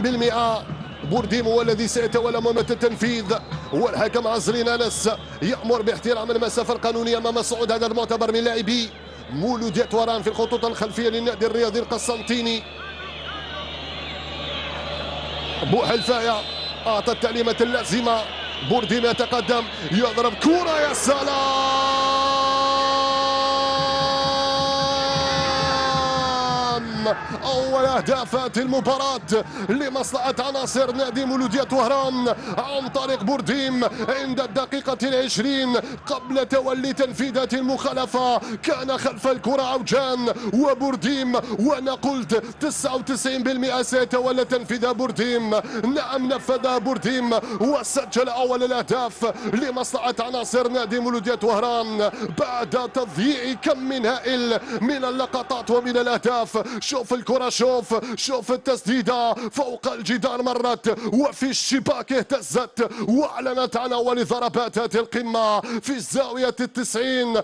90%. بورديم هو الذي سيتولى مهمة التنفيذ، والحكم عزرين أنس يأمر باحترام المسافة القانونية أمام صعود هذا المعتبر من لاعبي مولودية وهران في الخطوط الخلفية للنادي الرياضي القسنطيني. بوحلفاية أعطى التعليمات اللازمة. بورديم يتقدم، يضرب كرة، يا سلام! أول أهداف المباراة لمصلحة عناصر نادي مولودية وهران عن طريق بورديم عند الدقيقة 20 قبل تولي تنفيذ هذه المخالفة. كان خلف الكرة عوجان وبورديم، وأنا قلت 99% سيتولى تنفيذها بورديم. نعم، نفذها بورديم وسجل أول الأهداف لمصلحة عناصر نادي مولودية وهران بعد تضييع كم من هائل من اللقطات ومن الأهداف. شوف الكرة، شوف التسديدة فوق الجدار مرت وفي الشباك اهتزت واعلنت عن اول ضربات هذه القمة في الزاوية 90.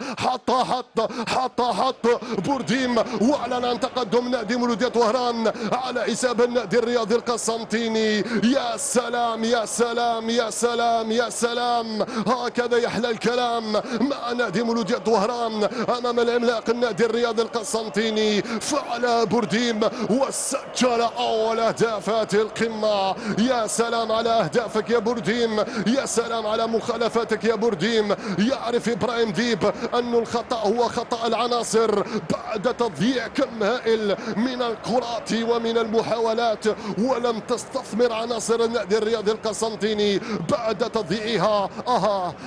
حط بورديم واعلن عن تقدم نادي مولودية وهران على حساب النادي الرياضي القسنطيني. يا سلام يا سلام يا سلام يا سلام، هكذا يحلى الكلام مع نادي مولودية وهران امام العملاق النادي الرياضي القسنطيني. فعل بورديم وسجل أول أهدافات القمة. يا سلام على أهدافك يا بورديم، يا سلام على مخالفاتك يا بورديم. يعرف إبراهيم ديب أن الخطأ هو خطأ العناصر بعد تضييع كم هائل من الكرات ومن المحاولات، ولم تستثمر عناصر النادي الرياضي القسنطيني بعد تضييعها.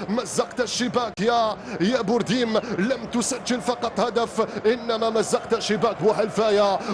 مزقت الشباك يا بورديم، لم تسجل فقط هدف، إنما مزقت شباك بوحلفاية